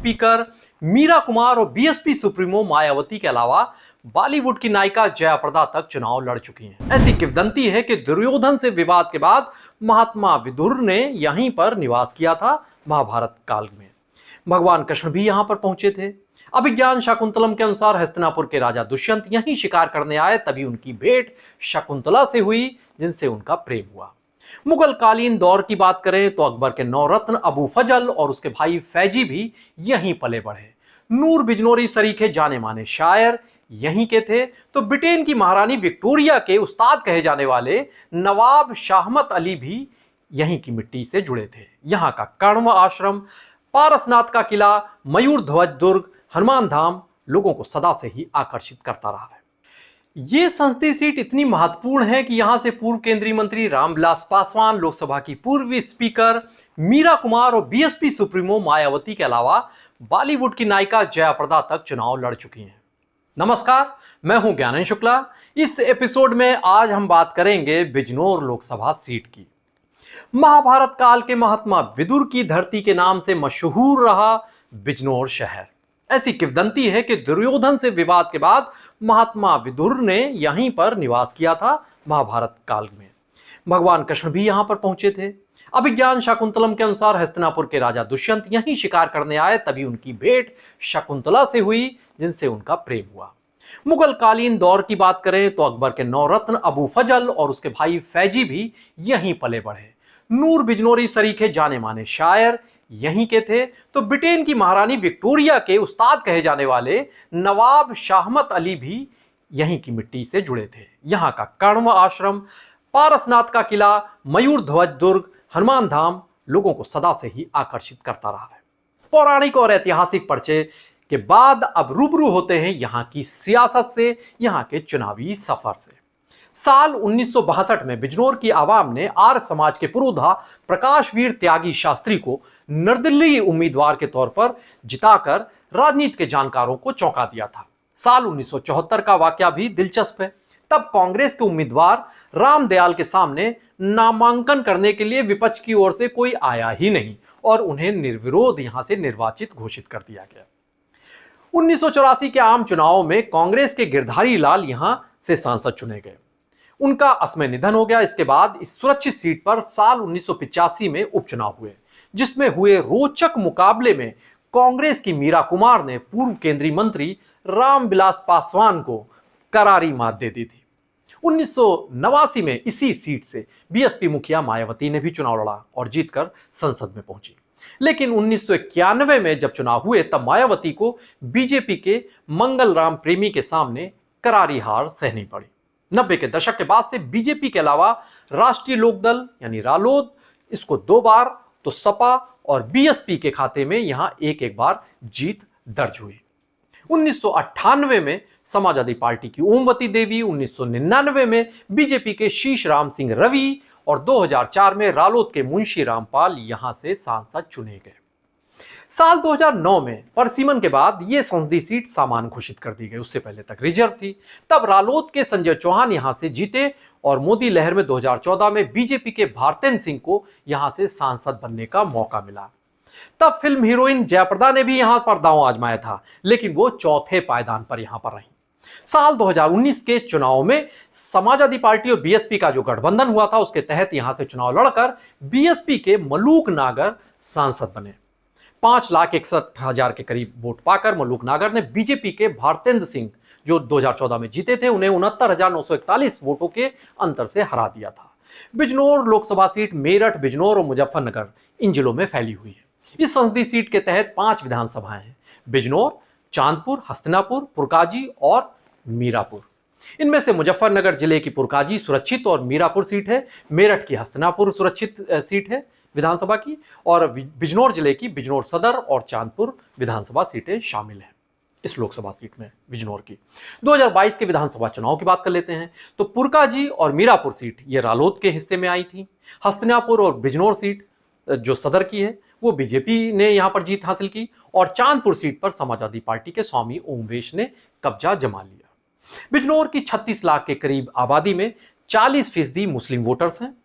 Speaker Meera Kumar और BSP supremo Mayawati के अलावा बॉलीवुड की नायिका जया प्रदा तक चुनाव लड़ चुकी हैं। ऐसी किंवदंती है कि दुर्योधन से विवाद के बाद महात्मा विदुर ने यहीं पर निवास किया था। महाभारत काल में भगवान कृष्ण भी यहां पर पहुंचे थे। अभिज्ञान शाकुंतलम के अनुसार हस्तिनापुर के राजा दुष्यंत यहीं शिकार करने आए, तभी उनकी भेंट शकुंतला से हुई, जिनसे उनका प्रेम हुआ। मुगल कालीन दौर की बात करें तो अकबर के नौरत्न अबू फजल और उसके भाई फैजी भी यहीं पले बढ़े। नूर बिजनोरी सरीखे जाने माने शायर यहीं के थे, तो ब्रिटेन की महारानी विक्टोरिया के उस्ताद कहे जाने वाले नवाब शाहमत अली भी यहीं की मिट्टी से जुड़े थे। यहां का कण्व आश्रम, पारसनाथ का किला, मयूर ध्वज दुर्ग, हनुमान धाम लोगों को सदा से ही आकर्षित करता रहा है। ये संसदीय सीट इतनी महत्वपूर्ण है कि यहां से पूर्व केंद्रीय मंत्री रामविलास पासवान, लोकसभा की पूर्व स्पीकर मीरा कुमार और बीएसपी सुप्रीमो मायावती के अलावा बॉलीवुड की नायिका जया प्रदा तक चुनाव लड़ चुकी हैं। नमस्कार, मैं हूं ज्ञानेंद्र शुक्ला। इस एपिसोड में आज हम बात करेंगे बिजनौर लोकसभा सीट की। महाभारत काल के महात्मा विदुर की धरती के नाम से मशहूर रहा बिजनौर शहर। ऐसी किंवदंती है कि दुर्योधन से विवाद के बाद महात्मा विदुर ने यहीं पर निवास किया था। महाभारत काल में भगवान कृष्ण भी यहां पर पहुंचे थे। अभिज्ञान शाकुंतलम के अनुसार हस्तिनापुर के राजा दुष्यंत यहीं शिकार करने आए, तभी उनकी भेंट शकुंतला से हुई, जिनसे उनका प्रेम हुआ। मुगल कालीन दौर की बात करें तो अकबर के नौरत्न अबू फजल और उसके भाई फैजी भी यहीं पले बढ़े। नूर बिजनोरी सरीखे जाने माने शायर यहीं के थे, तो ब्रिटेन की महारानी विक्टोरिया के उस्ताद कहे जाने वाले नवाब शाहमत अली भी यहीं की मिट्टी से जुड़े थे। यहां का कण्व आश्रम, पारसनाथ का किला, मयूर ध्वज दुर्ग, हनुमान धाम लोगों को सदा से ही आकर्षित करता रहा है। पौराणिक और ऐतिहासिक परिचय के बाद अब रूबरू होते हैं यहां की सियासत से, यहां के चुनावी सफर से। साल 1962 में बिजनौर की आवाम ने आर्य समाज के पुरोधा प्रकाशवीर त्यागी शास्त्री को निर्दलीय उम्मीदवार के तौर पर जिताकर राजनीति के जानकारों को चौंका दिया था। साल 1974 का वाकया भी दिलचस्प है। तब कांग्रेस के उम्मीदवार रामदयाल के सामने नामांकन करने के लिए विपक्ष की ओर से कोई आया ही नहीं और उन्हें निर्विरोध यहां से निर्वाचित घोषित कर दिया गया। 1984 के आम चुनावों में कांग्रेस के गिरधारी लाल यहां से सांसद चुने गए। उनका असमय निधन हो गया। इसके बाद इस सुरक्षित सीट पर साल 1985 में उपचुनाव हुए, जिसमें हुए रोचक मुकाबले में कांग्रेस की मीरा कुमार ने पूर्व केंद्रीय मंत्री रामविलास पासवान को करारी मात दे दी थी। 1989 में इसी सीट से बीएसपी मुखिया मायावती ने भी चुनाव लड़ा और जीतकर संसद में पहुंची। लेकिन 1991 में जब चुनाव हुए तब मायावती को बीजेपी के मंगल राम प्रेमी के सामने करारी हार सहनी पड़ी। 90 के दशक के बाद से बीजेपी के अलावा राष्ट्रीय लोकदल यानी रालोद, इसको 2 बार, तो सपा और बीएसपी के खाते में यहां एक बार जीत दर्ज हुई। 1998 में समाजवादी पार्टी की ओमवती देवी, 1999 में बीजेपी के शीश राम सिंह रवि और 2004 में रालोद के मुंशी रामपाल यहां से सांसद चुने गए। साल 2009 में परसीमन के बाद यह संसदीय सीट सामान्य घोषित कर दी गई। उससे पहले तक रिजर्व थी। तब रालोद के संजय चौहान यहां से जीते और मोदी लहर में 2014 में बीजेपी के भारतेंद्र सिंह को यहां से सांसद बनने का मौका मिला। तब फिल्म हीरोइन जयाप्रदा ने भी यहां पर दांव आजमाया था, लेकिन वो चौथे पायदान पर यहां पर रही। साल 2019 के चुनाव में समाजवादी पार्टी और बीएसपी का जो गठबंधन हुआ था, उसके तहत यहां से चुनाव लड़कर बीएसपी के मलूक नागर सांसद बने। 5,61,000 के करीब वोट पाकर मलूक नागर ने बीजेपी के भारतेंद्र सिंह, जो 2014 में जीते थे, उन्हें 69,941 वोटों के अंतर से हरा दिया था। बिजनौर लोकसभा सीट मेरठ, बिजनौर और मुजफ्फरनगर इन जिलों में फैली हुई है। इस संसदीय सीट के तहत 5 विधानसभाएं हैं: बिजनौर, चांदपुर, हस्तिनापुर, पुरकाजी और मीरापुर। इनमें से मुजफ्फरनगर जिले की पुरकाजी सुरक्षित और मीरापुर सीट है, मेरठ की हस्तिनापुर सुरक्षित सीट है विधानसभा की, और बिजनौर जिले की बिजनौर सदर और चांदपुर विधानसभा सीटें शामिल हैं इस लोकसभा सीट में बिजनौर की। 2022 के विधानसभा चुनाव की बात कर लेते हैं तो पुरकाजी और मीरापुर सीट ये रालोद के हिस्से में आई थी। हस्तिनापुर और बिजनौर सीट जो सदर की है वो बीजेपी ने यहां पर जीत हासिल की और चांदपुर सीट पर समाजवादी पार्टी के स्वामी ओमवेश ने कब्जा जमा लिया। बिजनौर की 36 लाख के करीब आबादी में 40% मुस्लिम वोटर्स हैं।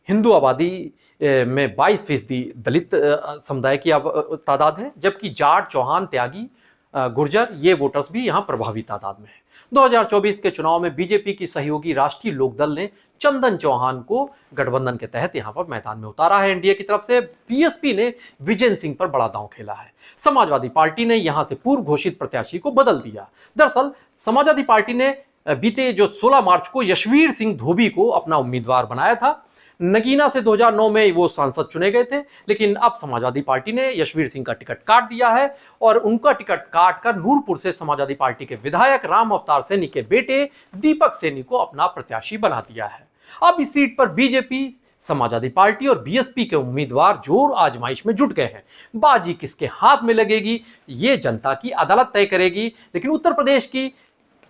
हिंदू आबादी में 22% दलित समुदाय की तादाद है, जबकि जाट, चौहान, त्यागी, गुर्जर ये वोटर्स भी यहां प्रभावी तादाद में है। 2024 के चुनाव में बीजेपी की सहयोगी राष्ट्रीय लोकदल ने चंदन चौहान को गठबंधन के तहत यहां पर मैदान में उतारा है। एनडीए की तरफ से बीएसपी ने विजेंद्र सिंह पर बड़ा दांव खेला है। समाजवादी पार्टी ने यहां से पूर्व घोषित प्रत्याशी को बदल दिया। दरअसल समाजवादी पार्टी ने बीते जो 16 मार्च को यशवीर सिंह धोबी को अपना उम्मीदवार बनाया था। नगीना से 2009 में वो सांसद चुने गए थे, लेकिन अब समाजवादी पार्टी ने यशवीर सिंह का टिकट काट दिया है और उनका टिकट काटकर नूरपुर से समाजवादी पार्टी के विधायक राम अवतार सैनी के बेटे दीपक सैनी को अपना प्रत्याशी बना दिया है। अब इस सीट पर बीजेपी, समाजवादी पार्टी और बीएसपी के उम्मीदवार जोर आजमाइश में जुट गए हैं। बाजी किसके हाथ में लगेगी ये जनता की अदालत तय करेगी। लेकिन उत्तर प्रदेश की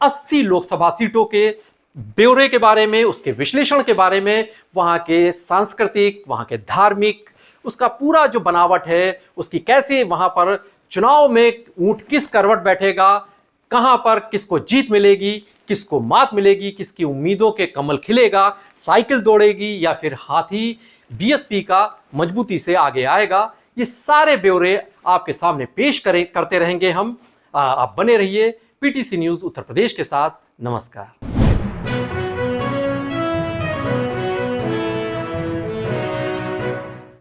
80 लोकसभा सीटों के ब्यौरे के बारे में, उसके विश्लेषण के बारे में, वहां के सांस्कृतिक, वहां के धार्मिक, उसका पूरा जो बनावट है, उसकी कैसे वहां पर चुनाव में ऊंट किस करवट बैठेगा, कहां पर किसको जीत मिलेगी, किसको मात मिलेगी, किसकी उम्मीदों के कमल खिलेगा, साइकिल दौड़ेगी या फिर हाथी बीएसपी का मजबूती से आगे आएगा, ये सारे ब्यौरे आपके सामने पेश करते रहेंगे हम। आप बने रहिए पीटीसी न्यूज उत्तर प्रदेश के साथ। नमस्कार।